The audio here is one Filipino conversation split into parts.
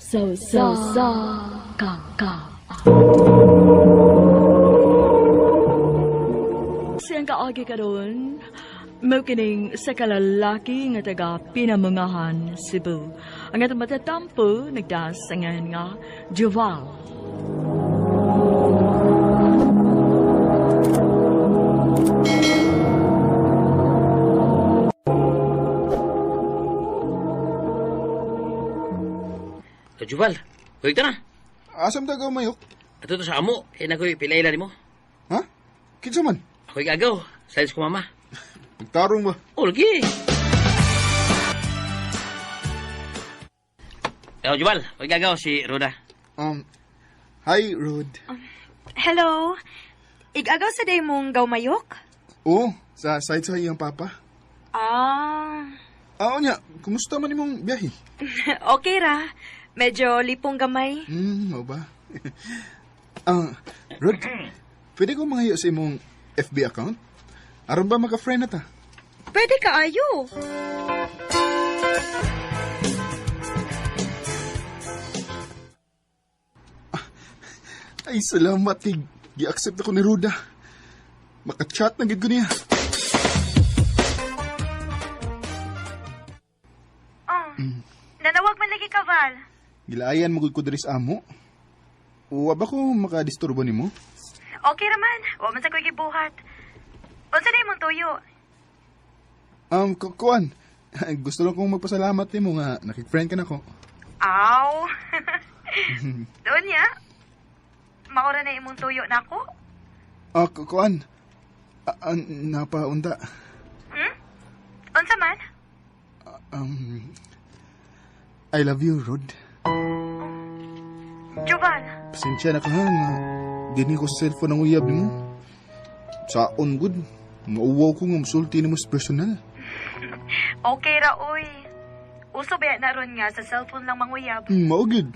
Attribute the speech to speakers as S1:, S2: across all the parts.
S1: sa ka. Siyang kaagi ka doon, makining sa kalalaki nga taga Pinamungahan, Cebu. Ang atong matatampo, nagdasangan nga, Joval.
S2: Jubal, kuy ka na.
S3: Asam tagaw mayok?
S2: Ato to sa amo, kaya na kuy pilayla ni mo.
S3: Ha? Kinsa man?
S2: Ako'y gagaw, size ko mama.
S3: Nagtarong ba?
S2: Oh, lagi. Jubal, ako'y gagaw si Roda.
S3: Hi, Rod.
S4: Hello. Igagaw sa day mong gawmayok?
S3: Oo, sa side sa iyang papa.
S4: Ah.
S3: Niya, kumusta man imong biyahe?
S4: Okay ra. Medyo lipong gamay.
S3: O ba? Rod, pwede ko mangayo sa imong FB account? Aron ba maka-friend na ta?
S4: Pwede ka ayo.
S3: Ay, salamat kay gi-accept ako ni Roda. Maka-chat na gid ko niya.
S4: Nanawag man lagi ka, Val.
S3: Gilayan mo gud ko diri sa amo. Wa ba ko makadisturbo nimo?
S4: Okay raman. Wa man sa ko'y gibuhat. Unsa day mong tuyo?
S3: Kuan. Gusto lang kong magpasalamat nimo nga nakik-friend ka na ko.
S4: Aw. Doon niya. Maura na imong tuyo na ako.
S3: Kuan. Napaunta.
S4: Unsa man?
S3: I love you, Rod.
S4: Joval.
S3: Pasensya na ka ha nga. Dini ko sa cellphone ang uyab nimo. Saon good. Mauwaw ko nga musulti nimo sa personal.
S4: Okay ra, uy. Uso ba na ron nga sa cellphone lang manguyab?
S3: Maugid.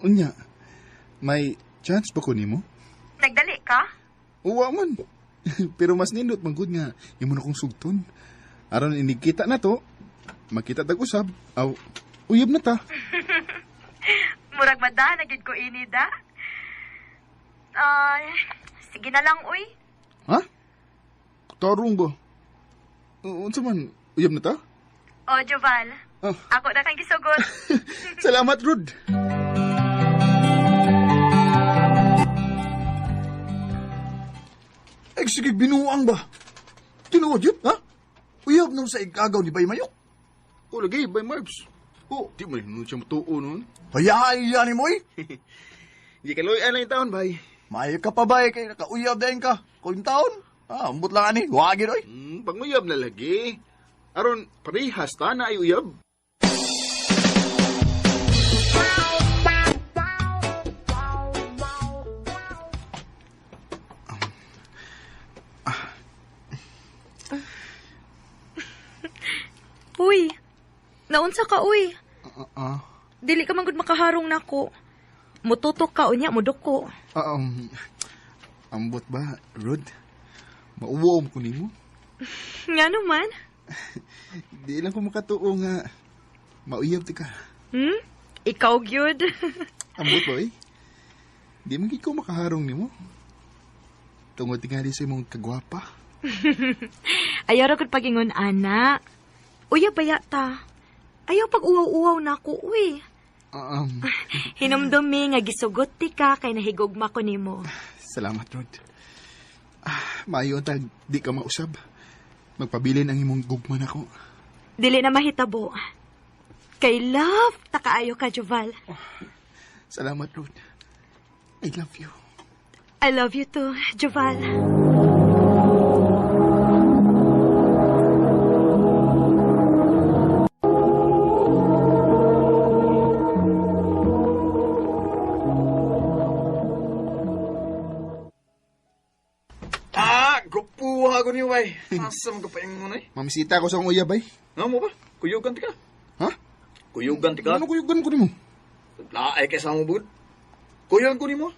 S3: Unya, may chance ba ko nimo?
S4: Nagdali ka?
S3: Uwa man. Pero mas nindot man good nga imo na kong sugton. Aron inigkita na to, makita tag-usab. Uyab na ta.
S4: Murag madahan na gid ko ini da. Sige na lang, uy.
S3: Ha? Tarong ba? Unsa man, uyab na ta?
S4: O, Joval. Ako na kang gisugot.
S3: Salamat, Rod.
S5: Ay, sige, binuang ba? Tinuod yun, ha? Uyab nung sa igagaw ni Bay Mayok.
S3: O, lagi, by Marbs. Di mo rin siya matuo noon.
S5: Hayaan yan mo, eh.
S3: Di ka loy, ano yung taon, bay?
S5: May ka pa ba, kay nakauyab din ka. Kung taon? Ambot lang ani, wagin, oy.
S3: Panguyab na lagi. Aron, parehas ta na ay uyab.
S4: Uy, naunsa ka, uy.
S3: Dili
S4: ka man gud makaharong nako. Mututok ka, unya, muduko.
S3: Ambot ba, Rod? Mauwom ko nimo.
S4: Nga naman.
S3: Di lang ko makatuo nga mauyab ti ka.
S4: Ikaw, gyud.
S3: Ambot ba, eh? Di man ko makaharong nimo. Tungod tingali sa imong kagwapa.
S4: Ayaw ra gud pagingon, ana. Uyab baya ta. Ayaw pag uwaw-uwaw na ako, uy. Hinumdumi nga gisugot ti ka kay nahigugma ko nimo.
S3: Salamat, Rod. Maayo tag di ka mausab. Magpabilin ang imong gugman ako.
S4: Dili na mahitabo. Kay love, takaayo ka, Joval.
S3: Salamat, Rod. I love you.
S4: I love you too, Joval.
S5: Grupuha ko niyo, bay. Asam ka pa yung muna, eh.
S3: Mamisita ko sa akong uyab, bay.
S5: Nga mo ba? Kuyugan ti ka.
S3: Ha?
S5: Kuyugan ti ka.
S3: Ano kuyugan ko nimo?
S5: Laay kay sa mo, bud. Kuyugan ko nimo.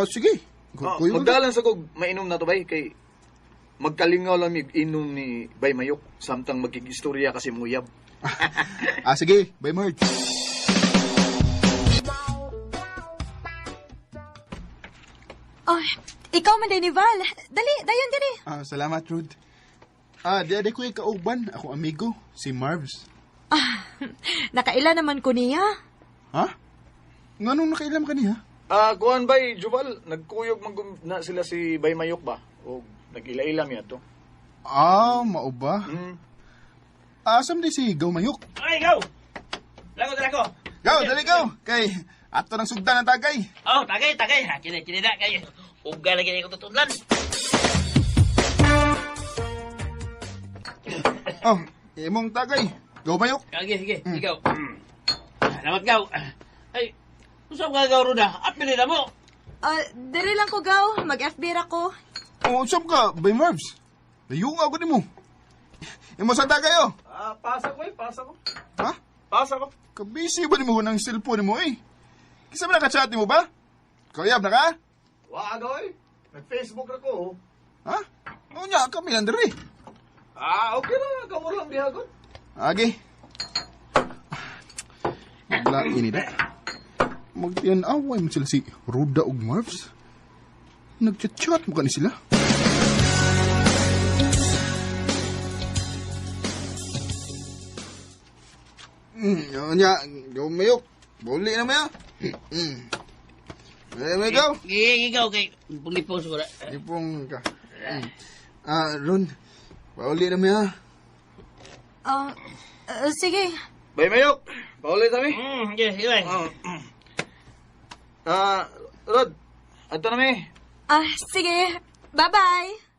S3: Sige.
S5: Magdalan sa kog mainom na to, bay. Kay magkalingaw lang inom ni Bay Mayok. Samtang magkigistorya kasi muyab.
S3: Sige, bye Marge.
S4: Oh, ikaw man din ni Val. Dali, dayon diri.
S3: Salamat, Rod. Di ko ikauban. Ako amigo, si Marvs.
S4: Nakaila naman ko niya.
S3: Ha? Nga nung nakailam ka niya?
S5: Kuhan bay, Juval, nagkuyog na sila si Bay Mayok ba? O nag-ila-ilam yan to.
S3: Mao ba? Asam di si Gaw Mayok.
S2: Ay, ikaw! Lago, dala ko!
S3: Gaw, dali Gaw! Kay, ato ng sugdan ng tagay.
S2: Oh, tagay. Kini na, kay. Uga lagi ko tutudlan.
S3: Imong tagay. Gaw Mayok.
S2: Sige, ikaw. Salamat, gaw. Ay, usap ka, gaw, Roda. Apili na mo.
S4: Diri lang ko, Gaw. Mag-FB ra ko.
S3: Usap ka, Bay Marvs. Layong ako ni mo. Imo sa tagay, oh.
S5: Pasa ko.
S3: Ha?
S5: Pasa ko.
S3: Kabisi ba ni mo ng cellphone mo, eh? Kisa ba nakachat mo ba? Kayab na ka?
S5: Waaga eh. Nag-Facebook na ko.
S3: Ha? O niya, kami lang diri.
S5: Okay na. Kamu lang dihagot.
S3: Agi. Magla ini da. Magtiyan-away mo sila si Roda ug Marvs. Nagchat-chat mo ka ni sila. Nya, Gaw Mayok. Buli na maya. May Gaw.
S2: Ikaw, kay. Pulipong siguro.
S3: Ipong ka. Ron. Pauli na maya.
S4: Sige.
S5: Bay Mayok, paulit kami.
S2: Sige.
S5: Rod, ato na mi.
S4: Sige. Bye-bye.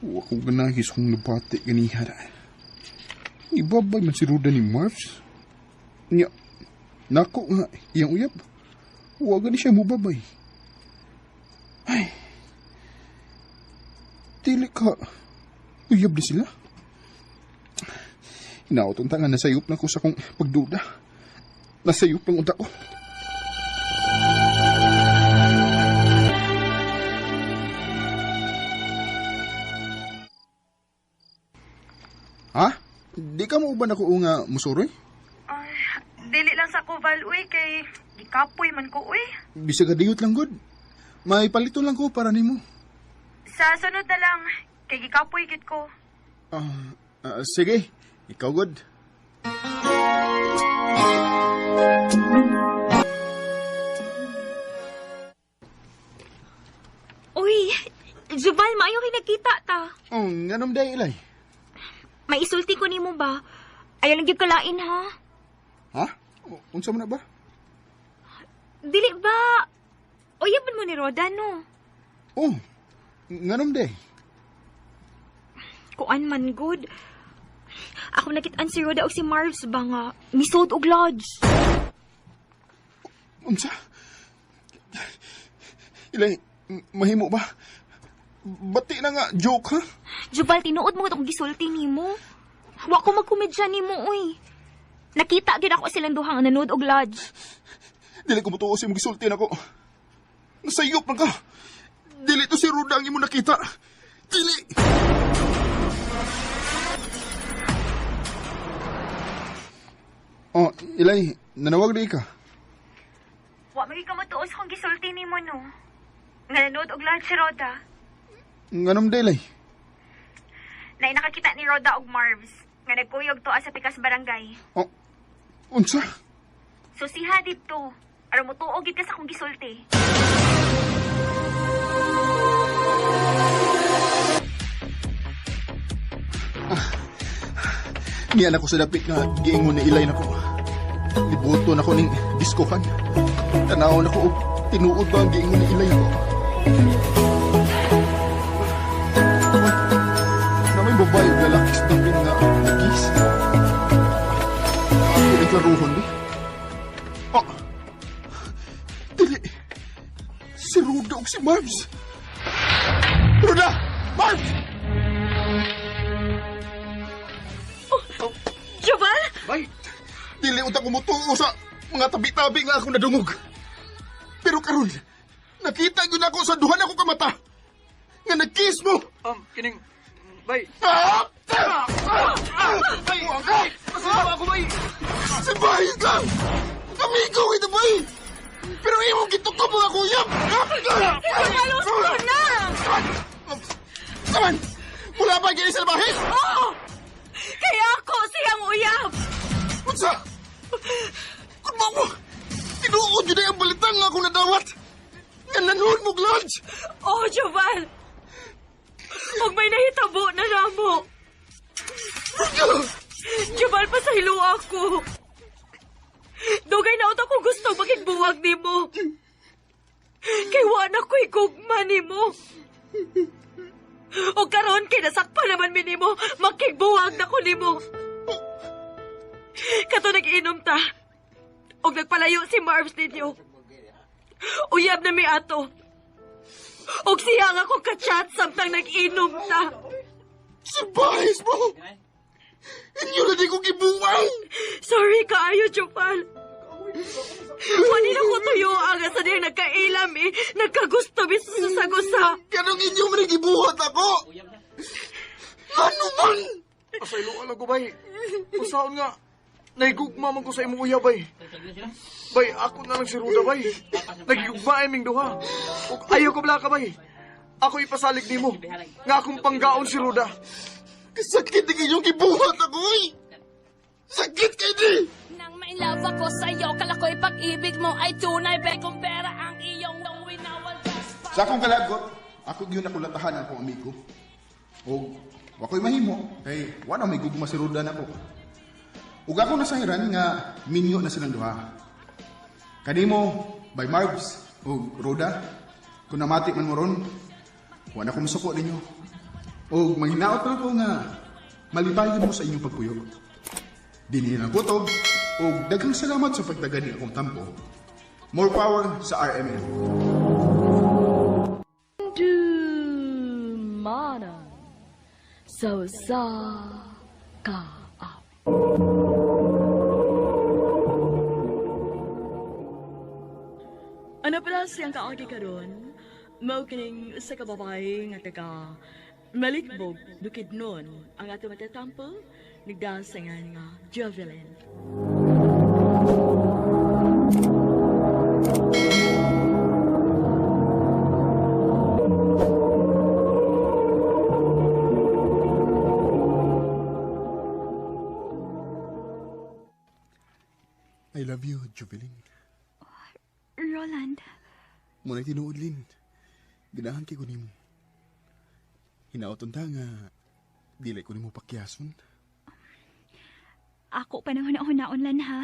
S3: Huwag kong ganahis kung nabati ganiha. Ibabay man si Roda ni Marvs. Nya, nako nga, iyang uyab. Huwag ni siya mubabay. Ay, tili ka. Uyab di sila. Inaotong tangan, nasayop na ko sa kong pagduda. Nasayop ng unta ko. Ha? Di ka mauban ako nga musuroy?
S4: Dili lang sa ko, Val, uy, kay gikapoy man ko, uy.
S3: Bisag adiyot lang, God. May palito lang ko para nimo.
S4: Sa sunod na lang, kay gikapoy gid ko.
S3: Sige. Ikaw, God.
S4: Uy, Jubal, maayo kay nagkita ta.
S3: Nganom day ilay.
S4: Maisulti ko nimo ba? Ayaw lang gyud kalain, ha?
S3: Ha? Unsa man na ba?
S4: Dili ba? Uyaban mo ni Roda, no?
S3: Nganom day.
S4: Kuan man good. Ako nakitaan si Roda o si Marvs ba nga misod og lodge.
S3: Unsa? Ilay, mahimo ba? Bati na nga, joke ha?
S4: Jubal, tinuod mo itong gisulti nimo. Wa ko magkomedya nimo, uy. Nakita gyud ako silang duha nga nanood og lodge.
S3: Dili ko mutuo si magisulti na ko. Nasayop na ka. Dili to si Roda ang imo nakita. Dili! Ilay, nanawag di ka.
S4: Wa magi ka matuos kung gisulti nimo, no? Nga nanood og lodge si Roda.
S3: Nganom day, ilay.
S4: Na nakakita ni Roda og Marvs nga nagkuyog to sa pikas barangay.
S3: Unsa?
S4: So siha dito. Aron mo tuog gid ka sa kong gisulti.
S3: Niyan ako sa dapit nga giingon ni ilay nako. Libuto na ko ning diskohan. Tanaw na ko og tinuod ba ang giingon ni ilay ko. Na may babae ug lalaki sa dapit nga nagkis. Ako naglaruhon di. Dili. Si Roda ug si Marvs. Roda! Marvs!
S4: Jubal?
S5: Bay,
S3: Dili unta ko mutuo sa mga tabi-tabi nga ako nadungog. Pero karon, Nakita yun ako sa duhan ako kamata. Nga nag-kiss mo.
S5: Kining... Bay.
S3: Bay! Masama ako, bay! Si Bay ka! Amigo kita, bay! Pero imo gitukop mga kuyap!
S4: Malos ko na!
S3: Saman! Mula ba gini sa labahin?
S4: Oo! Kaya ako siyang uyab!
S3: Unsa? Kung ba mo? Tinuod yun ay ang balitang nga akong nadawat! Nga nanood mo, Glodge!
S4: Oh, Joval! Huwag may nahitabo na namo! Joval, pasahilo ako! Dugay na ako gusto makigbuwag ni mo! Kay wala ko'y gugma ni mo! O karon kinasakpa naman mi ni mo, makigbuwag na ko ni mo! Kato nag-inom ta, o nagpalayo si Marvs ninyo. Uyab na mi ato. Og siya nga ko ka-chat samtang nag-inom ta.
S3: Si Bahis mo! Inyo na di ko gibuwang!
S4: Sorry kaayo, Chupal. Wali na ko tuyo ang sa diya nagkailam eh. Nagkagusto bis sa sagusa.
S3: Kanong inyo man gibuhat ako! Ano man?
S5: Pasaylo ka lang ko, bay. Usaon nga. Naigugma man ko sa imong uyab, bay. Bay, ako na lang si Ruda, bay. Nagigugma ay ming duha. Ug ayaw ko bala ka, bay. Ako ipasalig nimo. Nga akong panggaon si Ruda.
S3: Kasakit ang inyong gibuhat ako eh! Sakit kayo di!
S6: Nang may love ako sa'yo, kala ko ipag-ibig mo ay tunay, be kung pera ang iyong winawal just
S3: Sa akong kalagot, ako yun ako latahan akong amigo. O, wako'y mahimo. Kay, wala may gugma si Ruda na ko. Ug ako nasahiran nga minyo na silang duha. Kanimo, by Marvs, o Ruda, kung namati man mo ron, wala ko masuko ninyo. O mahinaot na ko nga malipayon mo sa inyong pagpuyo. Dili na kutob, o daghang salamat sa pagdagani akong tampo. More power sa RMN.
S1: Mana so sa ka up. Ano pala siyang kaagi karon? Mao kining sa kababay nga taga malikbog dukid nun ang ato matatampo nagdasangan nga Jovelyn.
S3: I love you, Jovelyn.
S4: Roland,
S3: Muna'y tinuod, Lin. Ganahan kay ko nimo. Hinaoton ta nga, dilay ko nimo pakyason.
S4: ako panahon-naon lan ha.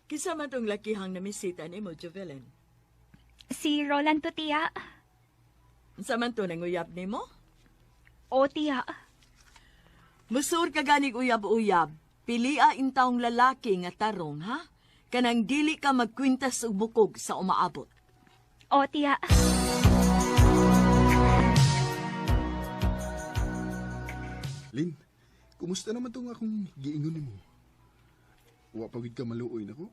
S1: Kisa man tong lakihang namisita ni mo, Jovelyn.
S4: Si Roland to, tiya.
S1: Sa man to nanguyab ni mo?
S4: O, tiya.
S1: Musur ka ganig uyab-uyab. Pilia intawng lalaki nga tarong, ha? Kanang dili ka magkwintas og bukog sa umaabot.
S4: O, tiya.
S3: Lin, kumusta naman tong akong giingon nimo? Wa pagid ka maluoy nako.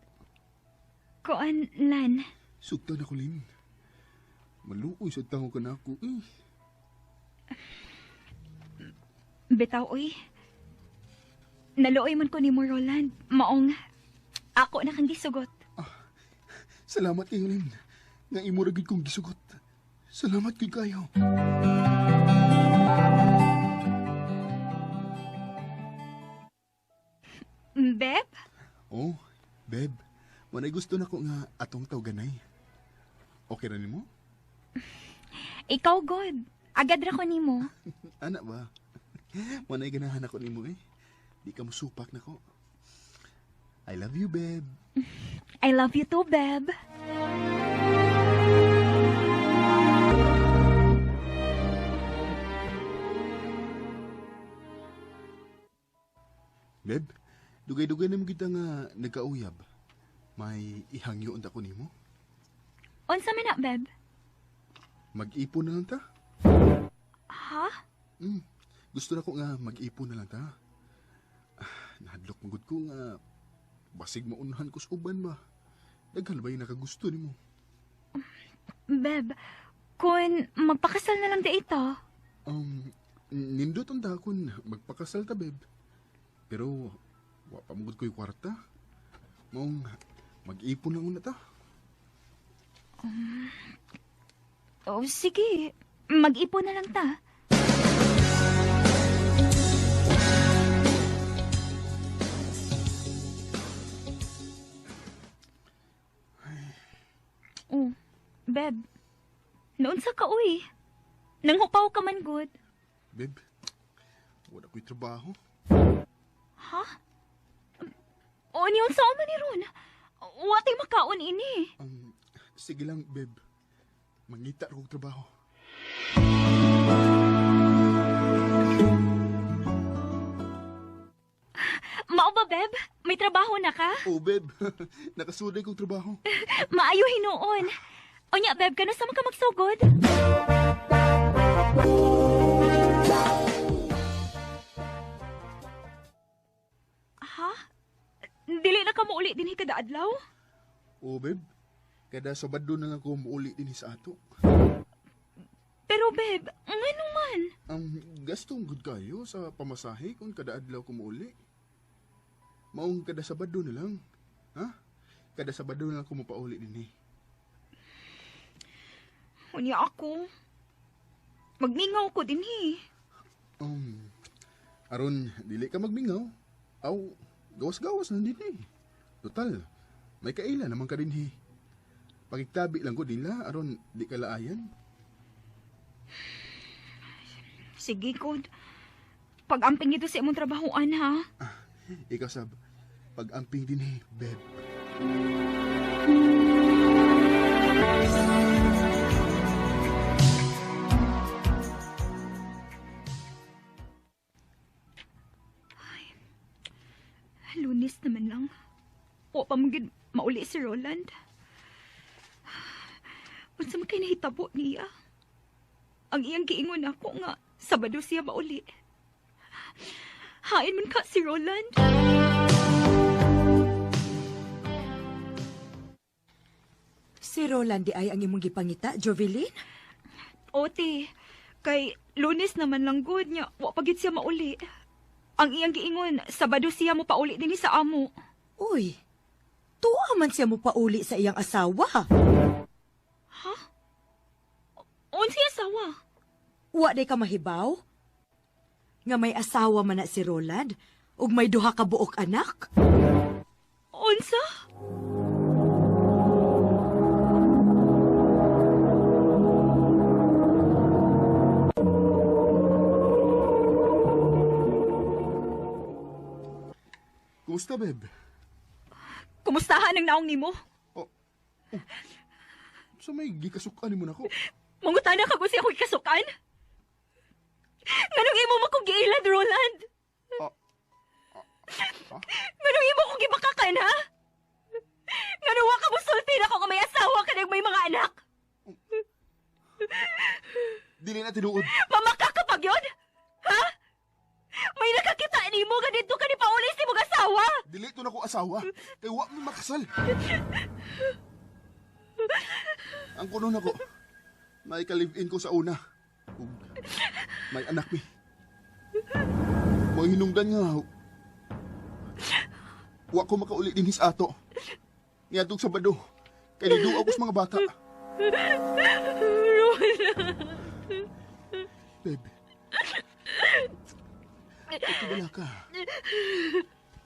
S4: Koan, Lan.
S3: Sugtan ako, Lin. Maluoy sa taho ka na ako.
S4: Bitaw, uy. Naluoy man ko ni mo, Roland. Maong, ako na kang gisugot.
S3: Salamat kayo, Lin. Nga imo ragid kong gisugot. Salamat kayo.
S4: Beb?
S3: Oh, Beb. Manay gusto na ko nga atong tawganay. Okay ra nimo?
S4: Ikaw, God. Agad ra ko ni mo.
S3: Anak ba? Manay ganahan ako nimo eh. Di ka musupak na ko. I love you, Beb.
S4: I love you too, Beb.
S3: Beb, dugay-dugay na mo kita nga nagkauyab. May ihangyo unta ko nimo.
S4: Unsa man na, Beb?
S3: Mag-ipon na lang ta.
S4: Ha?
S3: Gusto na ko nga mag-ipon na lang ta. Nahadlok magud ko nga basig maunahan ko sa uban ba. Daghan ba yung nakagusto nimo?
S7: Beb, kung magpakasal na lang di ito.
S3: Nindot ang dakon magpakasal ta, beb. Pero wa pa magud ko'y kwarta. Maong mag-ipon na una ta.
S7: Oh, sige. Mag-ipon na lang ta. Oh, Beb. Noon sa kauwi. Nanghupaw ka man, good.
S3: Beb, wala ko'y trabaho.
S7: Ha? O, niyon sa man ni Ron. Watay makaon ini.
S3: Sige lang, beb. Mangita akong trabaho.
S7: Mao ba, Beb? May trabaho na ka?
S3: Oh, beb. Nakasuday kong trabaho.
S7: Maayo hinuon. O nya, Beb, kano sa ka magsugod? Ha? Dili na ka mo uli din kada adlaw?
S3: Oh, beb. Kada Sabado na lang ko muuli din sa ato.
S7: Pero, Beb, ngano man?
S3: Gastong good kayo sa pamasahe kung kada adlaw ko muuli. Maong kada Sabado na lang. Ha? Kada Sabado na lang ko mapauli din eh.
S7: Unya ako. Magningaw ko din eh.
S3: Aron, dili ka magmingaw. Aw, gawas-gawas na din eh. Total, may kaila naman ka din eh. Pagiktabi lang ko nila, aron di ka laayan.
S7: Sige, Kod. Pag-amping ito sa imong trabahoan, ha?
S3: Ikaw sab, pag-amping din eh, beb.
S7: Lunis naman lang. O pamagid mauli si Roland. Unsa man kay nahitabo niya? Ang iyang giingon ako nga Sabado siya mauli. Hain man ka si Roland.
S4: Si Roland di ay ang imong gipangita, Jovelyn?
S7: Ote, kay Lunes naman lang good niya. Wa pagit siya mauli. Ang iyang giingon, Sabado siya mo pauli din sa amo.
S4: Uy, tuwa man siya mo pauli sa iyang asawa.
S7: Ha? Unsa asawa?
S4: Wa day ka mahibaw? Nga may asawa man na si Roland, ug may duha ka buok anak?
S7: Unsa?
S3: Kumusta, beb?
S7: Kumustahan ang naong nimo?
S3: Sa may gikasukan mo na ko.
S7: Mangutana ka kung siya ako'y kasukan? Nganong imo mo kong giilad, Roland? Nganong imo kong gibakakan, ha? Nganong wa ka musulti na ko kung may asawa ka nang may mga anak?
S3: Dili na tinuod.
S7: Mamaka ka pag yun? Ha? May nakakita ni mo, ganito ka ni paulis ni mong asawa.
S3: Dili to na ko asawa. Kay wa mo makasal. Ang kuno na ko. May ka-live-in ko sa una. Ug may anak mi. May hinungdan nga. Wa ko makauli din sa ato. Niadtong Sabado. Kay niduaw ko sa mga bata. Babe. Pagkabala ka.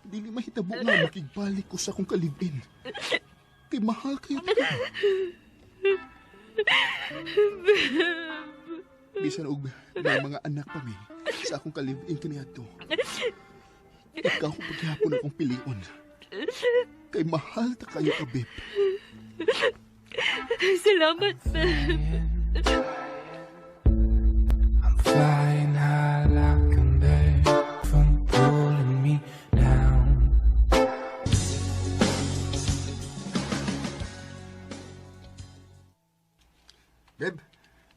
S3: Dili mahitabo nga makigbalik ko sa akong ka-live-in. Kay mahal kayo. Bisan og may mga anak pa mi sa akong ka-live-in kaniadto. Ikaw ko paghihapon akong pilion. Kay mahal ta kayo ka, babe.
S7: Salamat, Beb.
S8: I'm flying high like a bird from pulling me down.
S3: Babe,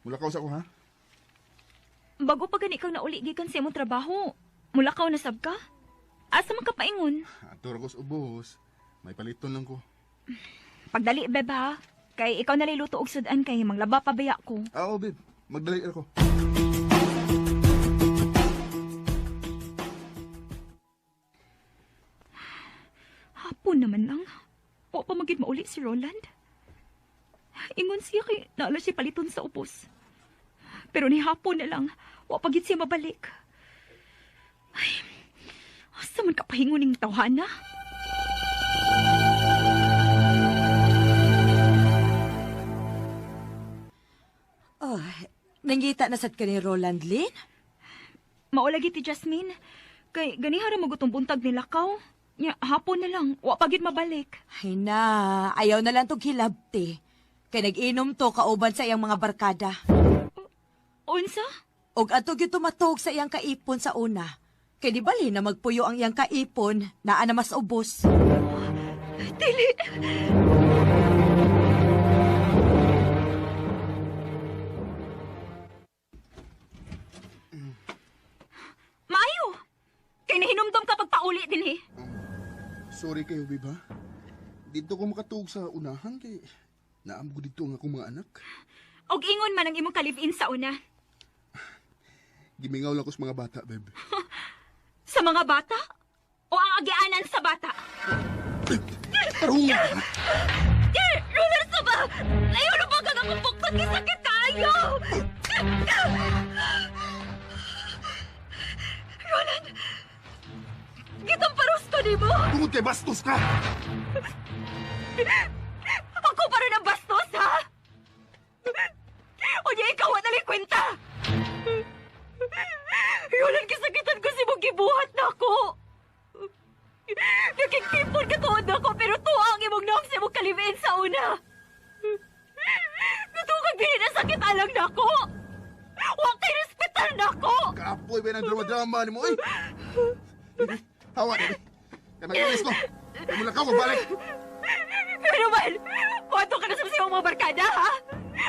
S3: mula ka sa ako, ha?
S7: Bago pa gani kang nauli gikan sa imong trabaho, mulakaw na sab ka? Asa man ka paingon?
S3: Ato ra ko sa ubos. May paliton lang ko.
S7: Pagdali, beb, ha? Kay ikaw naliluto og sudan kay manglaba pa baya ko.
S3: Oo, babe. Magdali ako.
S7: Hapon naman lang. O pa magid mauli si Roland. Ingon siya kay naala siya paliton sa ubos. Pero ni hapon na lang, wa pagid siya mabalik. Ay, asa man ka pahingon ning tawhana?
S4: Oh, nangita na sad ka ni Roland Lynn?
S7: Maulagi ti Jasmine. Kay ganiha ra magutong buntag ni Lakaw. Nya, hapon na lang, wa pagid mabalik.
S4: Ay na, ayaw na lang tong hilabti. Kay nag-inom to kauban sa iyang mga barkada.
S7: Unsa?
S4: Og ato gyud tumatog sa iyang kaipon sa una. Kay di bali na magpuyo ang iyang kaipon, naa na mas ubos.
S7: Dili. Maayo! Kay nahinumdum ka pagpauli din eh.
S3: Sorry kayo, babe, ha? Dito ko makatuog sa unahan kay naam ko dito ang akong mga anak.
S7: Og ingon man ang imong kalivin sa una.
S3: Gimingaw lang ko sa mga bata, babe.
S7: Sa mga bata? O ang agianan sa bata?
S3: Tarunga!
S7: Roller sa ba? Ayaw na ba kang akong sakit tayo? Roland! Gitang paros ko di mo!
S3: Tungod kay bastos ka!
S7: Ako pa rin ang bastos, ha? O di ikaw ang nalikwenta! Roland, kisakitan ko si mong gibuhat na ako! Nakikipon ka tuod ako, pero tuwa ang imong nam sa imong kalibin sa una! Natungag din na sakit alang na ako! Huwag kay respetar na ako!
S3: Kaapoy ba ng drama-drama ni mo, eh? Hawa, babe. Kaya mag-ilis ko. Kaya mula ka, magbalik.
S7: Pero man, wato ka na sa imong mga barkada, ha?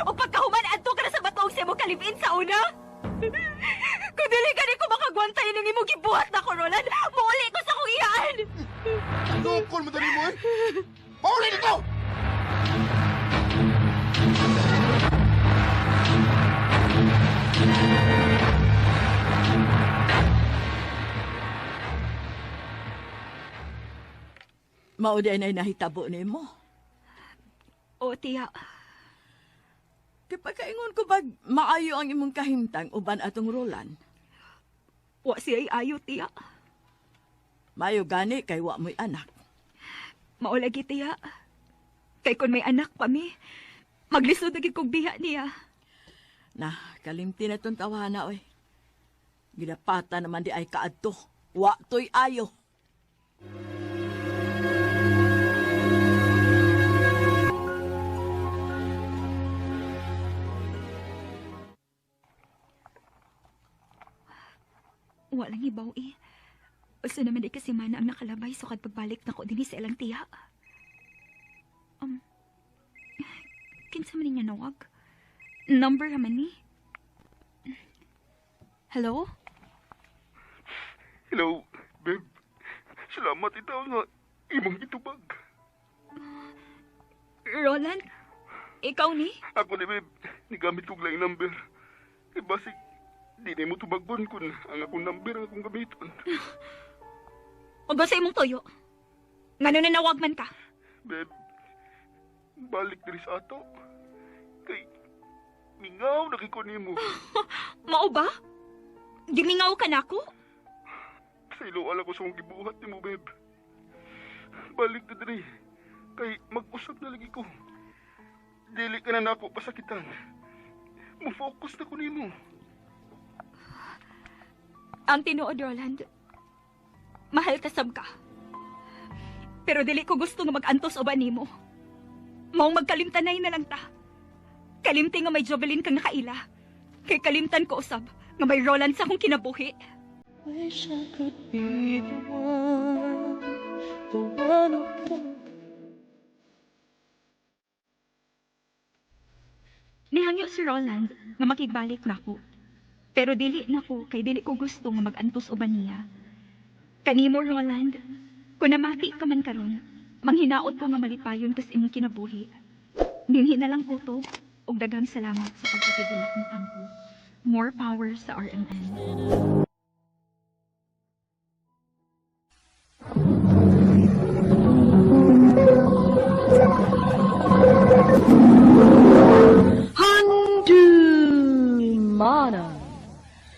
S7: O pagkahuman, adto ka na sa batuog sa imong kalibin sa una? Kung dili ka rin ko makagwantay ng imong gibuhat na ko, Roland, mauli ko sa kong iyan!
S3: Lukol mo dali mo, eh? Pauli dito!
S1: Mauday na nahitabo ni mo.
S7: O, tiya,
S1: Kaya pagkaingon ko bag maayo ang imong kahimtang uban atong Roland.
S7: wa siya ayo, tiya.
S1: Mayo gani kay wa mo'y anak.
S7: Maulagi, tiya. Kay kung may anak pa mi, maglisod na kong biha niya.
S1: Na, kalimti na itong tawana, oy. Ginapata naman di ay kaadto. Wa to'y ayo.
S7: Walang ibaw eh. Uso naman di kasi mana ang nakalabay sukad pagbalik na ko din sa ilang tiya. Kinsa man niya nawag? Number naman ni. Hello?
S3: Hello, babe. Salamat itaw nga imong gitubag.
S7: Roland? Ikaw ni?
S3: Ako ni babe, nigamit kong lang number. Basig, di na mo tubagbon kun ang akong number ang akong gamiton.
S7: O ba sa imong toyo? Ngano na nawag man ka?
S3: Babe, balik diri sa ato. Kay, mingaw na kiko nimo.
S7: Mao ba? Gimingaw ka na ako?
S3: Sa iluwal ako sa mong gibuhat nimo, babe. Balik na diri. Kay, mag-usap na lagi ko. Dili ka na nako pasakitan. Mo-focus na ko nimo.
S7: Ang tinuod, Roland. Mahal kasab ka. Pero dili ko gusto nga mag-antos o ba nimo. Maong magkalimtanay na lang ta. Kalimti nga may Jovelyn kang nakaila. Kay kalimtan ko usab nga may Roland sa akong kinabuhi.
S8: Wish I could be the one who
S7: Nihangyo si Roland nga makigbalik na ko. Pero dili na ko kay dili ko gusto nga mag-antos uban niya. Kanimo, Roland. Kung namati ka man karon, manghinaot ko nga malipayon tas imong kinabuhi. Dinhi na lang ko to, ug daghang salamat sa pagkakidulak ng tampo. More power sa RMN.
S1: Mana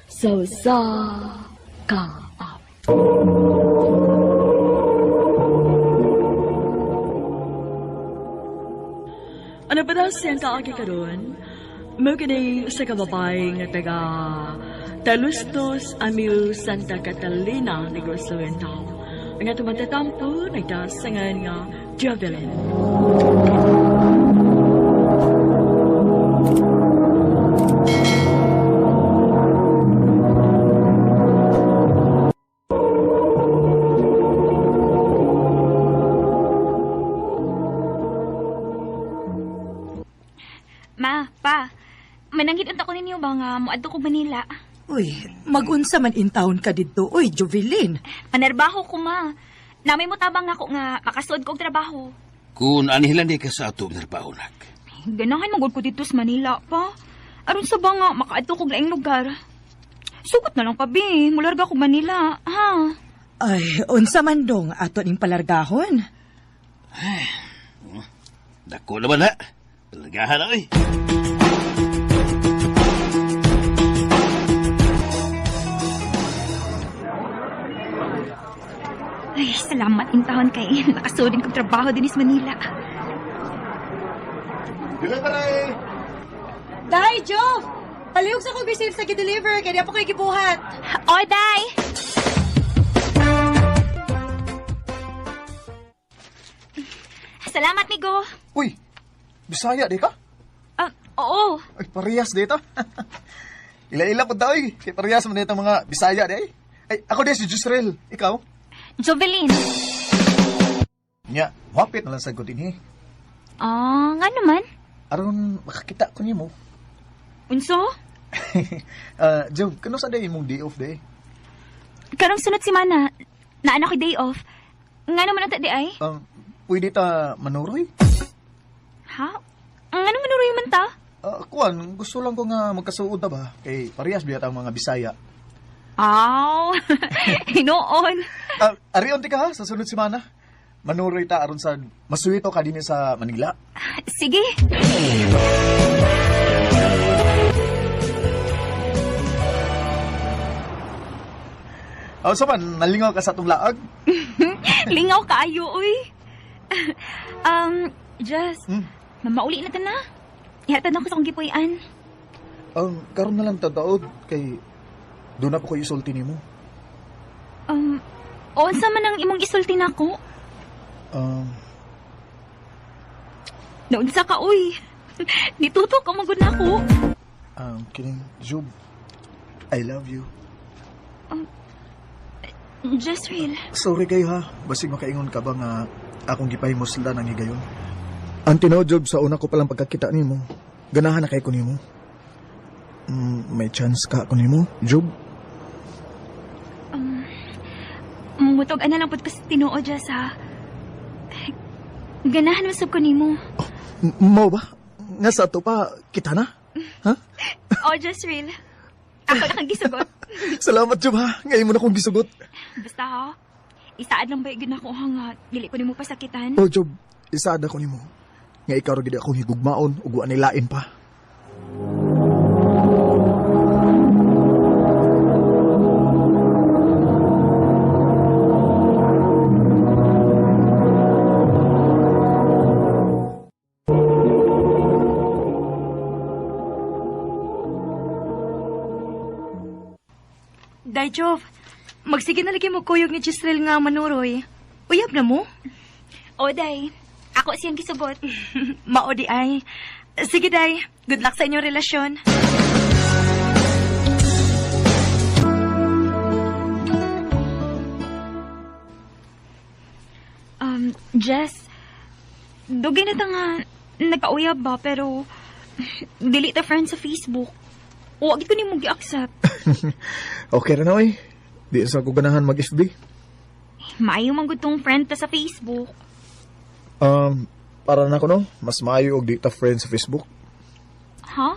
S1: so sa ka up. Ano ba daw siyang kaagi karon? Magiging sa kababay nga taga Talustos, Amiu, Santa Catalina, Negros Oriental. Ang atong matatampo, nagdasangan nga Javelin.
S7: Ma, pa, mananggit unta ko ninyo ba nga muadto ko Manila?
S9: Uy, magunsa man in town ka dito. Uy, Jovelyn.
S7: Panarbaho ko, ma. Namay mo tabang ako nga makasuod ko og trabaho.
S2: Kung anihilan di ka sa ato trabaho nak.
S7: Ganahan magod ko dito sa Manila, pa. Aron sa ba nga makaadto ko laing lugar. Sugot na lang pa, bi. Mularga ko Manila, ha?
S9: Ay, unsa man dong ato ning palargahon.
S2: Dako naman ha. Talagahan na eh.
S7: Ay, salamat in taon kay nakasuod kong trabaho din sa Manila.
S5: Delivery!
S4: Day, Joe! Palihog sa kong bisil sa gi-deliver, kaya di po kayo gibuhat.
S7: O, day! Salamat, Migo.
S5: Uy, Bisaya di ka?
S7: Oo.
S5: Ay, parehas dito. Ila-ila po daw eh. Kaya parehas man dito mga Bisaya di. Ay, ako din si Jusrel. Ikaw?
S7: Jovelyn.
S5: Nya, wapit na lang sa din eh.
S7: Nga naman.
S5: Aron makakita ko niyo mo.
S7: Unso?
S5: Job, kano sa day mong day off day?
S7: Karong sunod si Mana. Naana ko day off. Nga naman ang di ay?
S5: Pwede ta manuroy?
S7: Ha? Ano manuroy man ta?
S5: Kuan, gusto lang ko nga magkasuod na ba? Kay parehas biya ang mga Bisaya.
S7: Aw, hinoon.
S5: Arion ti ka ha, sa sunod semana. Manuroy ta aron sa masuwito ka din sa Manila.
S7: Sige.
S5: Sa man, nalingaw ka sa itong laag?
S7: Lingaw kaayo, uy. Just, mamauli na ta na. Ihatad ako sa kong gipuyan.
S5: Karon na lang tataod kay doon na po ko isulti ni mo.
S7: Sa man ang imong isulti na ko? Naunsa ka, uy. Nituto ka magod na ako.
S5: Kining, Job, I love you.
S7: Just real.
S5: Sorry kayo ha, basig makaingon ka ba nga akong gipahimos lang ang higayon. Ang tinuod, Job, sa una ko palang pagkakita ni mo, ganahan na kay ko ni mo. May chance ka ako ni mo, Job?
S7: Mutog ana lang po kasi tinuod dya sa... Ganahan masab ko ni mo.
S5: Mo ba? Nga sa ito pa, kita na? Ha?
S7: Just real. Ako na kang gisugot.
S5: Salamat, Job ha. Ngayon mo na kong gisugot.
S7: Basta ha, isaad lang ba yun ako hangat. Dili ko ni mo pasakitan.
S5: Job, isaad ako ni mo. Nga ikaw rin akong higugmaon o guwan nilain pa.
S4: Day, Jove, magsige na lagi mo kuyog ni Gisrel nga manuroy. Uyab na mo?
S7: O, day. Ako siyang gisugot.
S4: Mao di ay. Sige, Day. Good luck sa inyong relasyon.
S7: Jess, dugay na ta nga nagkauyab ba, pero dili ta friends sa Facebook. Huwag ko ni mong gi-accept.
S5: Okay na na, oy. Di sa ko ganahan mag-FB.
S7: Maayo man gud tong friend ta sa Facebook.
S5: Para na ko no, mas maayo og di ta friend sa Facebook.
S7: Ha?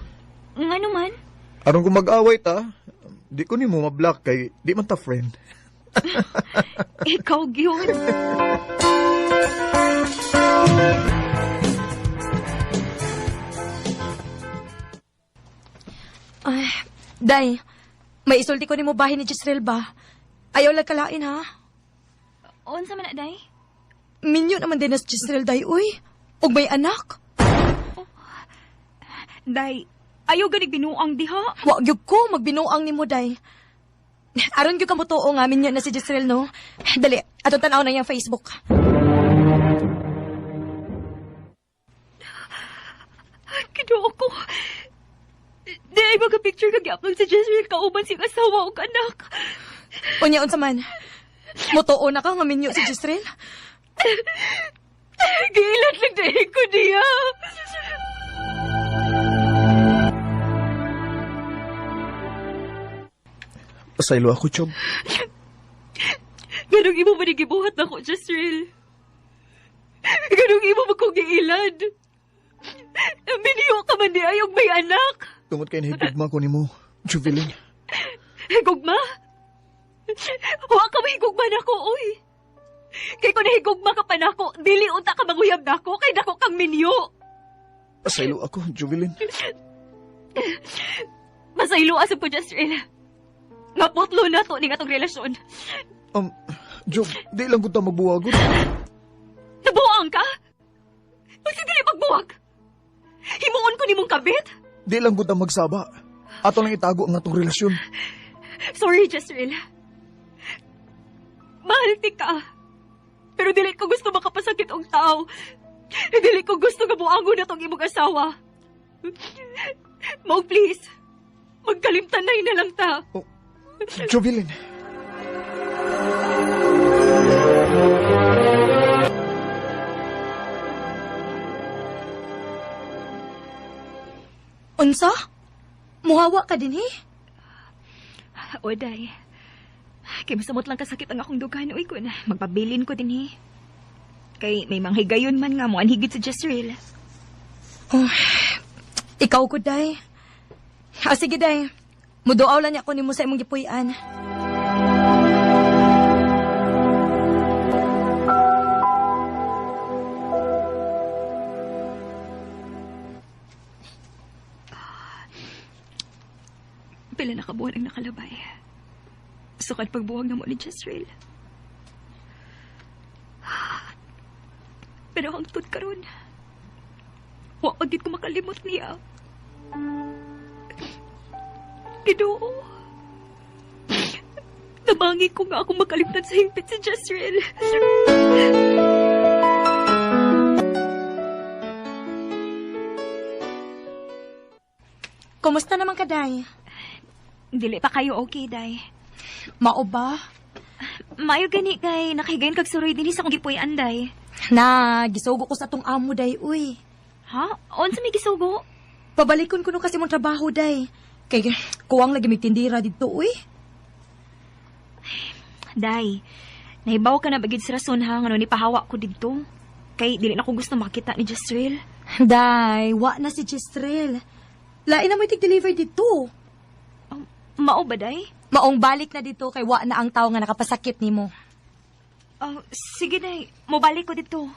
S7: Nga naman?
S5: Aron kung mag-away ta, di ko nimo ma-block kay di man ta friend.
S7: Ikaw gyud.
S4: Ay, day, may isulti ko ni mo bahin ni Jisrael ba? Ayaw lang kalain ha?
S7: Unsa man na, day?
S4: Minyo naman din na si Jisrael, day, uy. Og may anak.
S7: Day, ayaw ganig binuang diha.
S4: Wag yun ko, magbinuang ni mo, day. Aron yung kamutuo nga, minyo na si Jisrael, no? Dali, ato tanaw na yung Facebook.
S7: Kinuha ko. Day, mag-picture kag i-upload sa Jezreel kauban siyang asawa o anak.
S4: Unya, unsa man. Mutuo na ka nga minyo si Jisrael.
S7: Gilat lang dahil ko niya.
S5: Pasaylo ako, Chob.
S7: Ganong imo ba nagibuhat na ko, Jezreel? Ganong imo ba kong giilad? Biniyo ka man di ayong may anak.
S5: Tungod kay nahigugma ko nimo, Juvelin.
S7: Higugma? Huwag ka mahigugma na ko, uy. Kay kung nahigugma ka pa na ko, dili unta ka manguyab na ko, kay dako kang minyo.
S5: Pasaylo ako, Juvelin.
S7: Masaylo asap ko, Jezreel. Nga putlo na to ni nga tong relasyon.
S5: Job, di lang ko ta magbuwagon.
S7: Nabuwang ka? Magsigili magbuwag. Himuon ko ni mong kabit.
S5: Di lang ko ta magsaba. Ato lang itago ang atong relasyon.
S7: Sorry, Jezreel. Mahal ti ka. Pero dili ko gusto makapasakit og tao. Dili ko gusto gabuangon na tong imong asawa. Mo, please. Magkalimtanay na lang ta.
S5: Jovelin.
S4: Unsa? Muhawa ka din eh.
S7: Oday. Kay masamot lang kasakit ang akong dugan. Uy, kun, magpabilin ko din eh. Kay may manghigayon man nga mo anhigit sa Jezreel.
S4: Oh, ikaw ko, day. Sige, day. Muduaw lang niya ako ni mo sa imong gipuy-an.
S7: Pila na kabuhan ang nakalabay. Sukad pagbuwag na mo ni Jezreel. Pero hangtod karon, wa pagit ko makalimot niya. Ginoo. Nabangi ko nga akong makalimtan sa hingpit si Jezreel.
S4: Kumusta naman ka, day?
S7: Dili pa kayo okay, day.
S4: Mao ba?
S7: Mayo gani kay nakahigayon kag suroy dinhi sa akong gipuy-an, day.
S4: Na, gisugo ko sa tong amo, day, uy.
S7: Ha? Unsa may gisugo?
S4: Pabalikon ko no kasi mong trabaho, day. Kay kuwang lagi may tindira dito, uy.
S7: Day, nahibaw ka na bagid sa rason ha, nga ni pahawa ko dito. Kay dili na ko gusto makita ni Jezreel.
S4: Day, wa na si Jezreel. Lain na mo itig-deliver dito.
S7: Mao ba, day?
S4: Maong balik na dito kay wa na ang tao nga nakapasakit nimo.
S7: Sige, day. Mobalik ko dito.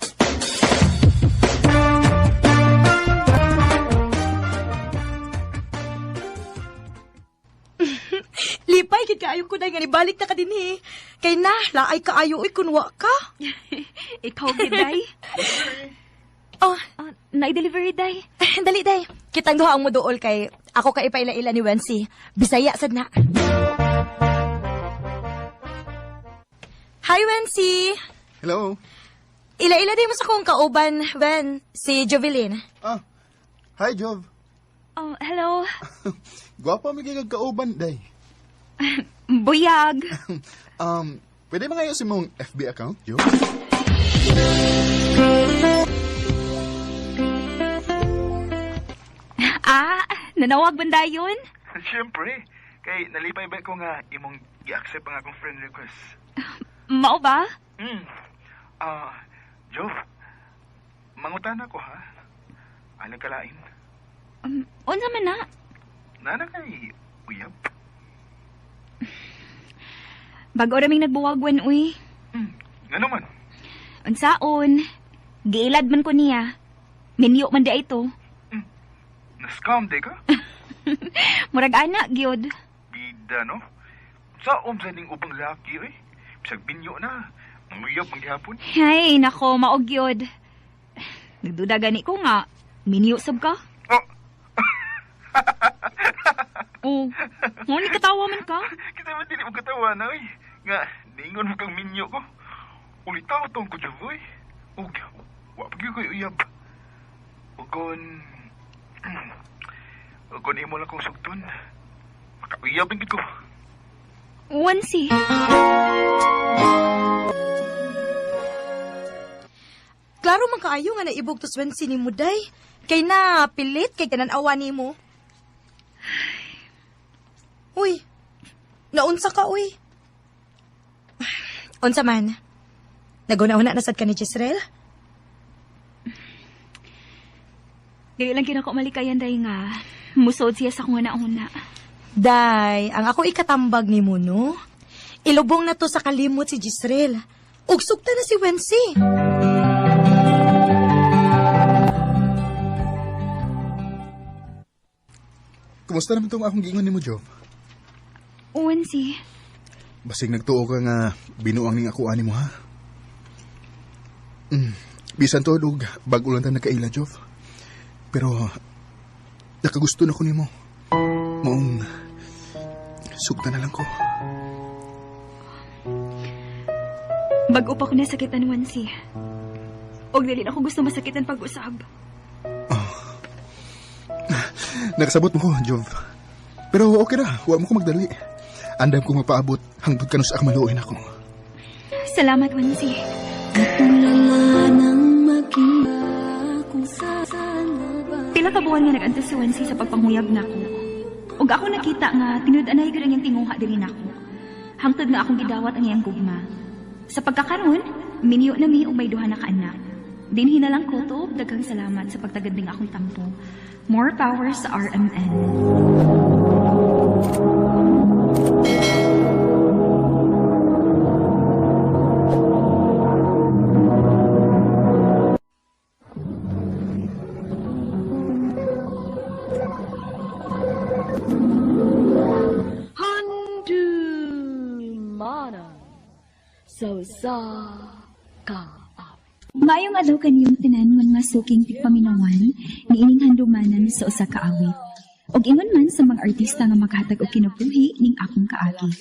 S4: Lipay, kit kaayo ko, day, nga nibalik na ka din eh. Kay na, laay kaayo, uy, kunwa ka.
S7: Ikaw, gid, day? Na-delivery, day?
S4: Dali, day. Kitang duha ang muduol kay ako ka ipaila-ila ni Wensi. Bisaya, sad na. Hi, Wensi.
S3: Hello.
S4: Ila-ila din mo sa kong kauban, Wen. Si Jovelin.
S3: Hi, Jov.
S7: Hello.
S3: Gwapa may kauban, day.
S7: Buyag.
S3: Pwede ba ngayon si mong FB account, Jov?
S7: Nanawag banda yun?
S10: Siyempre. Kay nalipay ba ko nga imong i-accept ang akong friend request.
S7: Mao ba?
S3: Jove, mangutan ako ha. Ano kalain?
S7: Unsa man na?
S3: Nana kay uyab.
S7: Bago raming nagbuwagwan, uy.
S3: Nga naman.
S7: Unsaon? Giilad man ko niya. Minyo man da ito.
S3: Na-scam de ka?
S7: Murag anak, gyud.
S3: Bida no? Sa sa ning ubang laki eh. Bisag binyo na. Manguyab manghapon.
S7: Ay, nako, maog gyud. Nagduda gani ko nga. Minyo sab ka? Oh, ni katawa man ka?
S3: Kita ba dili mo katawa na eh. Nga, ningon mo kang minyo ko. Ulitaw tong ko dyan boy. Ug, wapag yung kayo uyab. Ugkon imo lang kong sugton. Makauyab ang ko.
S7: Wansi.
S9: Klaro man kaayo nga naibog to Swensi ni Muday. Kay na pilit kay kananawa ni mo. Uy, naunsa ka uy. Unsa man? Naguna-una nasad ka ni Jezreel?
S7: Dili lang kinako malikayan day nga. Musod siya sa kung una.
S9: Day, ang ako ikatambag ni mo, no? Ilubong na to sa kalimot si Jezreel. Ugsugta na si Wensi.
S3: Kumusta naman itong akong giingon ni mo, Jove?
S7: Wansi.
S3: Basig nagtuo ka nga binuang ning ako ani mo, ha? Bisan to, dug, bago lang tayo nagkaila, Jove. Pero, nakagusto na ko ni mo. Maong, sugta na lang ko.
S7: Bago pa ko nasakitan, Wansi. Og dili na ko gusto masakitan pag-usab.
S3: Nakasabot mo ko, Jove. Pero okay na, huwag mo ko magdali. Andam ko mapaabot hangtod ka no sa akmaluoy ako.
S7: Salamat, Wansi. Pila ka buwan nga nag-antos si Wansi sa pagpanghuyab nako. Ug ako nakita nga tinud-anay gyud ang iyang tinguha diri nako. Hangtod nga akong gidawat ang iyang gugma. Sa pagkakaroon, minyo na mi og may duha na ka anak. Dinhi na lang ko to, daghang salamat sa pagtagad ning akong tampo. More power sa RMN.
S1: So sa ka.
S7: Maayong adlaw kaniyong tanan mga suking tigpaminawan ni ining handumanan sa usa ka awit. Og ingon man sa mga artista nga maghatag og kinabuhi ning akong kaagi.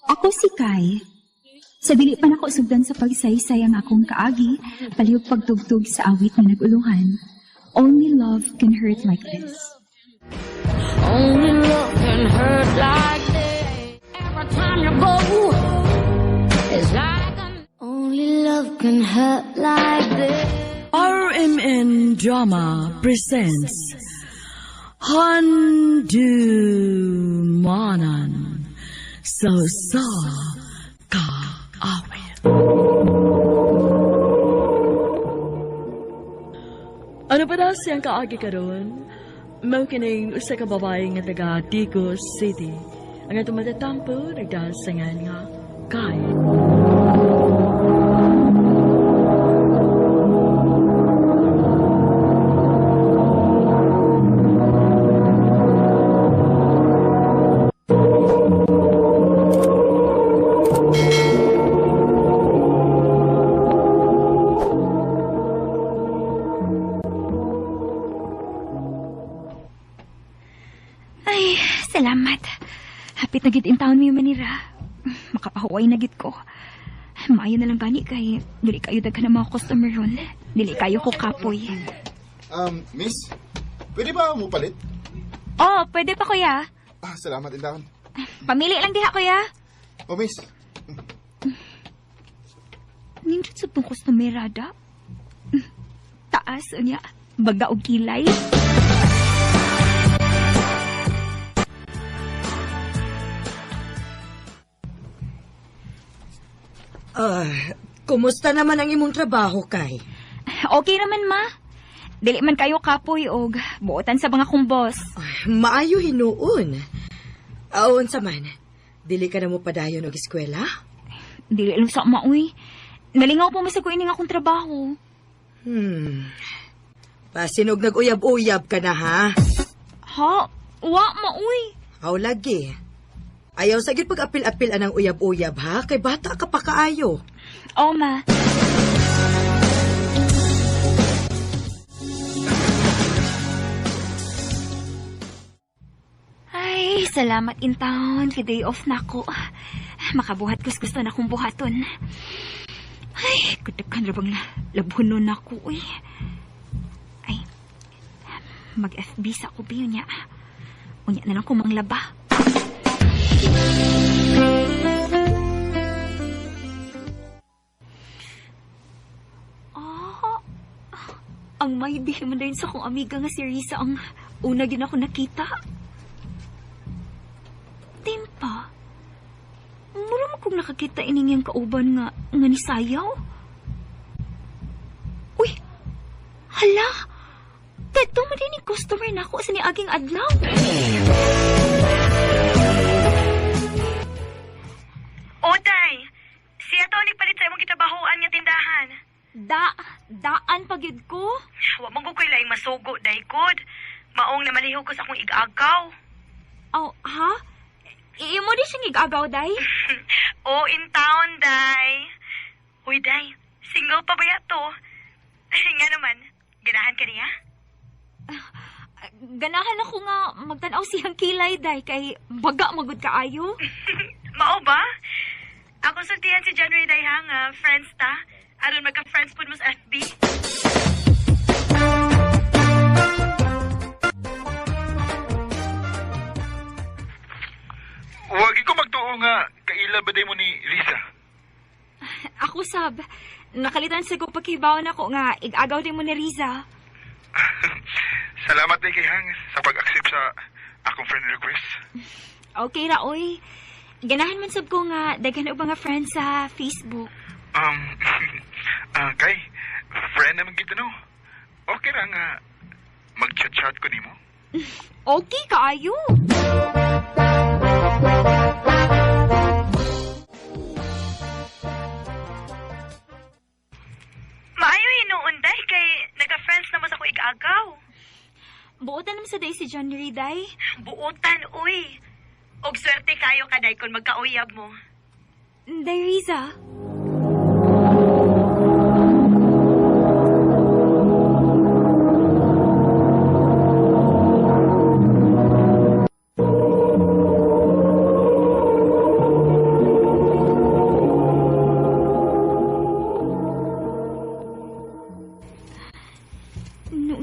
S7: Ako si Kai. Sa dili pa nako sugdan sa pagsaysay ang akong kaagi, palihog pagtugtog sa awit nga naguluhan. Only love can hurt like this.
S6: Only love can hurt like this. Every time you go, it's like only love can hurt like this.
S1: RMN Drama presents Handumanan So Sa Ka Awit. Ano pa daw siyang kaagi karon? Mao kining usa ka babae nga taga Digos City. Ang atong matatampo nagdasangan nga Kai.
S7: Ay, salamat. Hapit na gid in town mi Manira. Makapahuway na gid ko. Maayo na lang gani kay dili kayo daghan ng mga customer ron. Dili kayo ko kapoy.
S3: Miss, pwede ba mo palit?
S7: Oh, pwede pa kuya.
S3: Salamat indahan.
S7: Pamili lang diha kuya.
S3: Miss.
S7: Nindot sa tong customer ada. Taas niya, baga og kilay.
S9: Kumusta naman ang imong trabaho, kay?
S7: Okay naman, ma. Dili man kayo kapoy og buotan sa mga kong boss.
S9: Maayo hinuon. Aon sa man, dili ka na mo padayon og eskwela?
S7: Dili lang sa maoy. Nalingaw po masag ko ining akong trabaho.
S9: Pasinog nag-uyab-uyab ka na, ha?
S7: Ha? Wa, maoy.
S9: Aw lagi. Ayaw sa gid pag-apil-apil anang uyab-uyab, ha? Kay bata ka pa kaayo.
S7: Oo, ma. Ay, salamat in town. Day off na ako. Makabuhat kus gusto na kong buhaton. Ay, kudakan ra bang labunon ako, uy. Ay, mag-FB sa ko biyo niya. Unya na lang ko manglaba. Ang may man din sa kong amiga nga si Risa ang una din ako nakita. Timpa, mura mo kong nakakita ining yung kauban nga ni Sayaw. Uy, hala, dato mo din yung customer na ako sa ni aging adlaw.
S4: Oday, siya to ulit palit sa imong kitabahoan nga tindahan.
S7: Daan pagyud ko.
S4: Wa man ko ko'y laing masugo, daykod. Maong na malihog ko sa akong igagaw.
S7: Oh, ha? Imo di siyang igagaw, day?
S4: Oh, in town, day. Uy, day, single pa ba yato? Nga naman, ganahan ka niya?
S7: Ganahan ako nga magtanaw siyang kilay, day, kay baga magud kaayo.
S4: Mao ba? Ako sultihan si January, day, ha, nga friends ta. Aron magka-friends po mo sa FB.
S3: Wagi ko magtuo nga, kaila ba mo ni Risa?
S7: Ako sab, nakalitan sa kong pagkibaon ako nga igagaw din mo ni Riza.
S3: Salamat kay Hang sa pag-accept sa akong friend request.
S7: Okay ra, oy. Ganahan man sab ko nga daghan og mga friends sa Facebook.
S3: Kay, friend naman kita no. Okay ra nga mag-chat-chat ko nimo.
S7: Okay kaayo.
S4: Maayo hinuon, day, kay nagka-friends naman sa ko igagaw.
S7: Buotan naman sa day si January, day.
S4: Buotan, uy. Og swerte kayo ka, day, kung magkauyab mo.
S7: Day, Riza.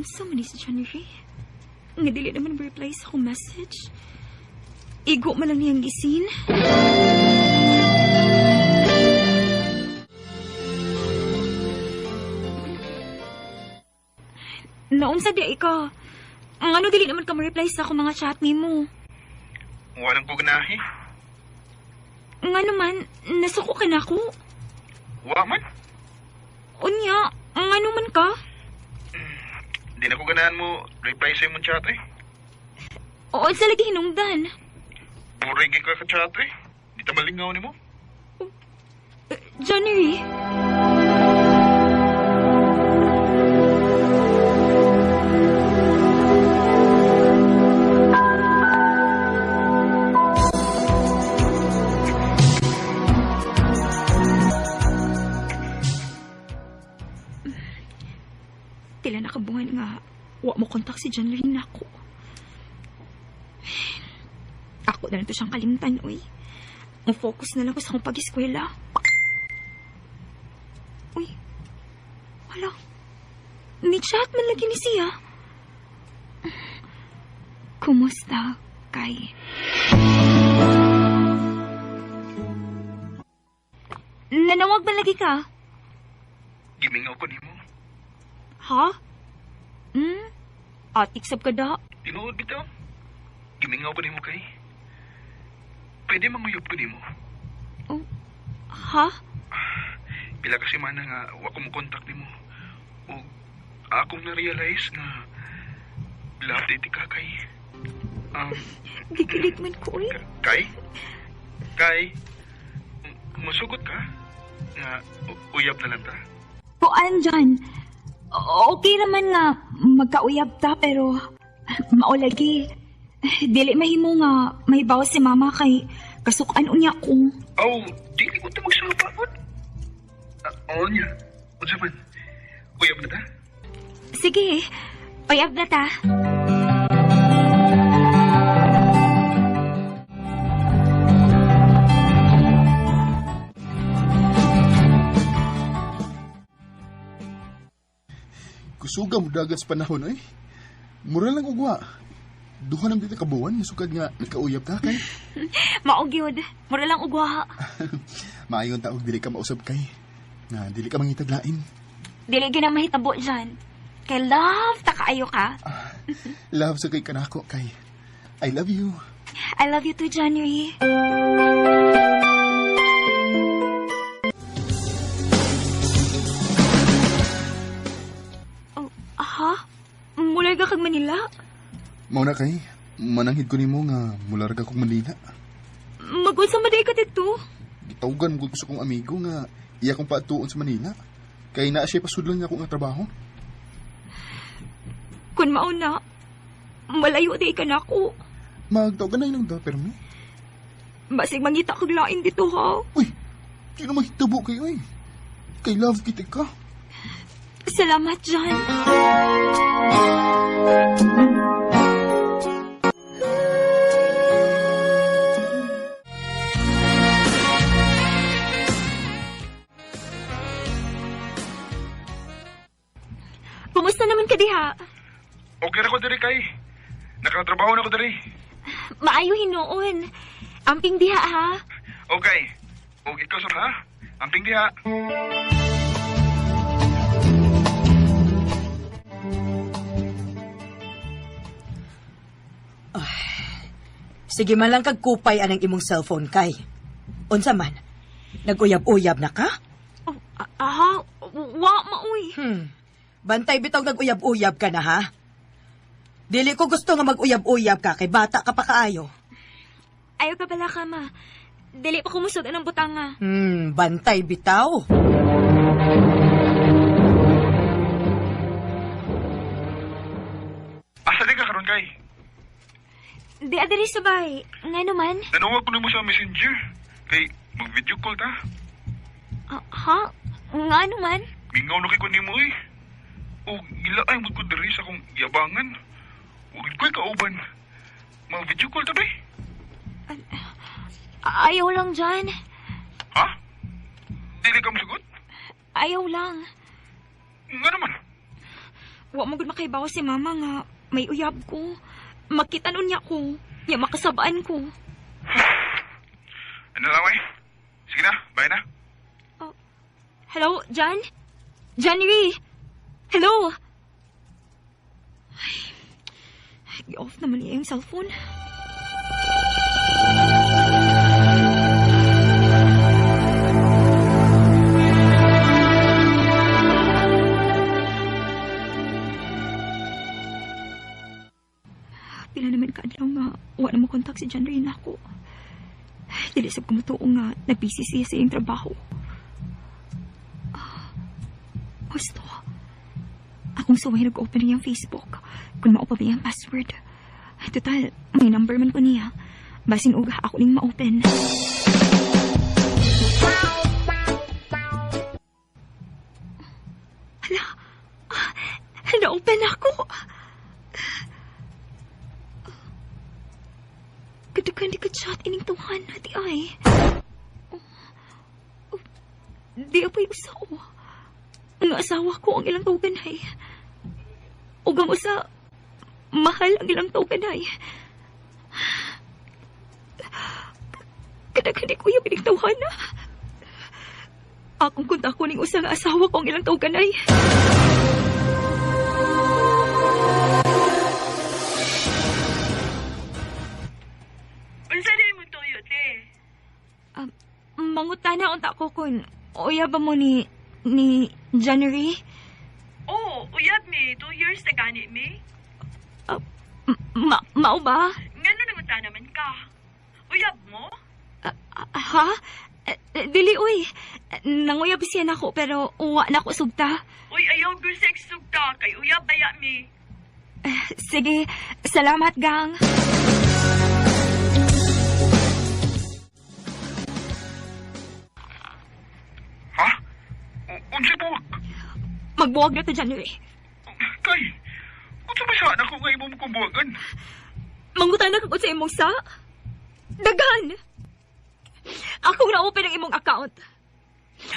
S7: Sa man si January. Nga dili naman reply sa akong message. Igo man lang niyang gisin. Naunsa di ka. Ang ano dili naman ka ma-reply sa akong mga chat nimo.
S3: Walang ko ganahi.
S7: Nga naman, nasuko ka na ako.
S3: Wa man.
S7: Unya, ang ano man ka?
S3: Di na ko ganahan mo reply sa imong chat eh.
S7: Oo, sa lagi hinungdan.
S3: Boring ka ka chat eh. Di ta malingaw nimo.
S7: January? Tila nakabungan nga, wa mo kontak si January na ako. Ako na lang to siyang kalimtan, uy. Mag-focus na lang ko sa akong pag-eskwela. Uy, wala. Ni-chat man lagi ni siya. Kumusta, Kay? Nanawag ba lagi ka?
S3: Gimingaw ko nimo.
S7: Ha? Atik sab ka da?
S3: Tinuod bitaw. Gimingaw ko nimo kay. Pwede manguyop ko nimo.
S7: Oh, ha?
S3: pila ka semana nga wa ko mo contact nimo. O akong na-realize nga love date ka kay.
S7: Gikilig man ko eh.
S3: Kay? Kay? Masugot ka? Nga uyab na lang ta?
S7: Kuan dyan. Okay naman nga magkauyab ta pero maulagi. Dili mahimo nga may bawas si mama kay kasukan unya ko.
S3: Oh, dili ko ito magsapapot. Oo niya. O man, uyab na ta?
S7: Sige, uyab na ta.
S3: Kusuga mo dagat sa panahon ay. Mura lang ugwa. Duha nang dito kabuwan, nasukad nga nagkauyab ka kay.
S7: Maugyod, mura lang ugwa.
S3: Maayon taog dili ka mausab kay. Nga dili ka mangitaglain.
S7: Dili gyud na mahitabo dyan. Kay love ta kaayo ka.
S3: Love sa kay kanako kay. I love you.
S7: I love you too, January. Oh, aha? Mulay ka kag Manila?
S3: Mauna kay, mananghid ko nimo nga mula ra ka kog Manila.
S7: Mag-unsa maday ka dito?
S3: Gitawgan mo gusto kong amigo nga iya kong paatuon sa Manila. Kay naa siya pasudlan nga ako nga trabaho.
S7: Kun mauna, malayo di ka na ako.
S3: Magtawagan na ilang da, permi.
S7: Basig mangita kag lain dito, ha?
S3: Uy, sino mahitabo kayo eh? Kay love kita ka.
S7: Salamat, John. Kumusta naman ka diha?
S3: Okay na ko diri kay. Nakatrabaho na ko diri.
S7: Maayo hinuon. Amping diha, ha?
S3: Okay. O ikaw sa ha? Amping diha.
S9: Sige man lang kag kupay anang imong cellphone kay. Unsa man? Nag-uyab-uyab na ka?
S7: Oh, aha, wa maoy.
S9: Bantay bitaw nag-uyab-uyab ka na ha? Dili ko gusto nga mag-uyab-uyab ka kay bata ka pa kaayo.
S7: Ayaw ka pala ka, ma. Dili pa kumusod ang butanga.
S9: Bantay bitaw.
S3: Asa di ka karon kay?
S7: Di adiri sabay. Nga naman?
S3: Nanuwag ko na mo sa messenger. Kay mag-video call ta.
S7: Ha? Nga naman?
S3: Mingaw na kay ko nimo eh. O gila ay mo ko diri sa akong yabangan. Ugid ko'y kauban. Mag-video call ta ba?
S7: Ayaw lang, John.
S3: Ha? Dili ka masagot?
S7: Ayaw lang.
S3: Nga naman.
S7: Wa mo gud makaibaw si mama nga may uyab ko. Makitanon niya ko. Niya makasabaan ko.
S3: Ano lang eh? Sige na, bye na.
S7: Hello, John? January? Hello? Ay, i-off naman niya yung cellphone. Pila naman ka adlaw nga wala mo kontak si January na ako. Dili sab kumutuo nga na-busy siya sa iyong trabaho. Gusto. Akong suway nag-open niyang Facebook. Kung maupa ba yung password. Total, may number man ko niya. Basin uga ako ning ma-open. Hala. Na-open ako. Kadagan di ka chat ining tuhan nati ay. Di apay usaw. Ang asawa ko ang ilang tawganay. Ugang usa, mahal ang ilang tawganay. Kadagan di kuya pinigtawhan na. Akong kunta ko ning usa nga asawa ko ang ilang tawganay.
S4: Unsa din mo tuyo, te?
S7: Mangutana unta ko kun uya ba mo ni Ni January?
S1: Oh, uyab mi. 2 years na gani mi.
S7: Mao ba?
S1: Ngano naman naman ka? Uyab mo?
S7: Ha? Dili, uy. Nanguyab siya na ako, pero uwa na ako sugta.
S1: Uy, ayaw girsex sugta. Kay uyab baya mi.
S7: Sige, salamat, gang.
S5: Ha? Unsa buwag?
S7: Magbuwag na to, January.
S5: Kay, unsa ba siya na ko nga imo kong buwagan?
S7: Mangutan na kagod sa imong sa. Dagan! Akong na-open ang imong account.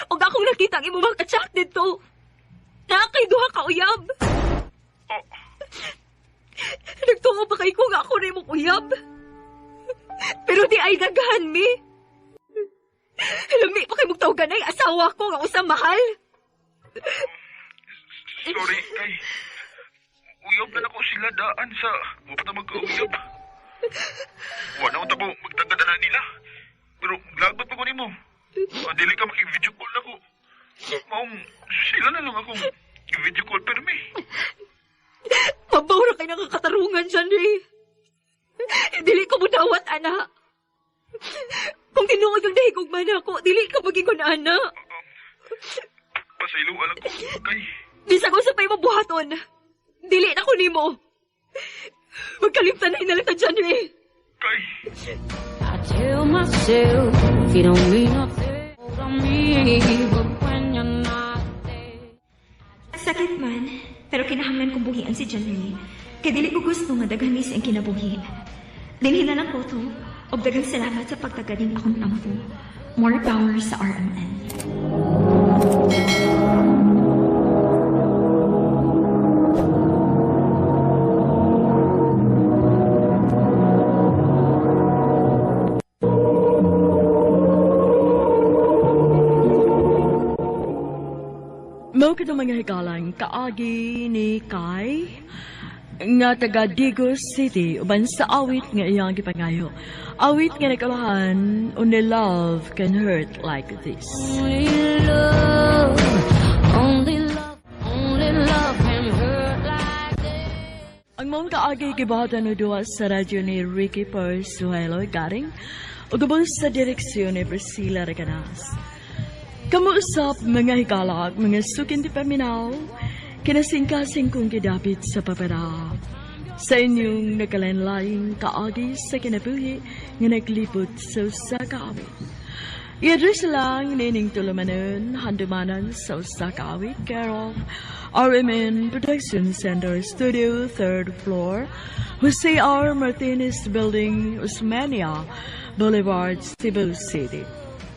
S7: O akong nakita ang imong mga chat dito. Nakakay duha ka uyab.
S5: Oh,
S7: Nagtungo ba kay ko nga ako na imong uyab? Pero di ay daghan, mi. Lami pa kay mong tawgan ay asawa ko nga usang mahal.
S5: sorry, kay. Uyab na ako sila daan sa mapata magkauyab. Wala ko magtagada na nila. Pero lagot pa ko nimo. Dili ka maki-video call na ko. Maong sila na lang akong video call pero may.
S7: Mabawra kay nakakatarungan dyan, eh. Dili ko mo dawat, ana. Kung tinuod yung dahigog man ako, dili ka magiging ana.
S5: Pasailuan ako, kay.
S7: Bisag ko sa pa'y mabuhaton. Dili na ko nimo. Magkalimtan na inalit dyan, eh.
S5: Kay.
S6: I tell myself you don't mean nothing to me, but when you're not there.
S7: Sakit man, pero kinahanglan kong buhian si January. Kaya dili ko gusto nga daghan ang kinabuhi. Dinhin na lang ko to, o dagang salamat sa pagtagaling akong tampo. More power sa RMN.
S1: Mao kita mga hikalang kaagi ni Kai nga taga Digos City uban sa awit nga iyang gipangayo. Awit nga nagkalahan, only love can hurt like this.
S6: Only love can hurt like this.
S1: Ang mong kaagi gibahatan no duwa sa radyo ni Ricky Persuelo Garing o gabos sa direksyon ni Priscilla Reganas. Kamuusap mga higalak, mga sukin di paminaw, kinasingkasing kong gidapit sa papara. Sa inyong nakalanlaing kaagi sa kinabuhi nga naglipot sa kaawit. I-address lang nining tulumanon, handumanan sa kaawit, care of RMN Production Center Studio, 3rd floor, Jose R. Martinez Building, Usmania, Boulevard, Cebu City.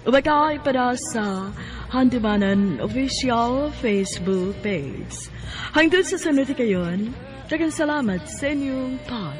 S1: Ubagay para sa Handumanan Official Facebook page. Hanggang sa sunod kayon, daghang salamat sa inyong pag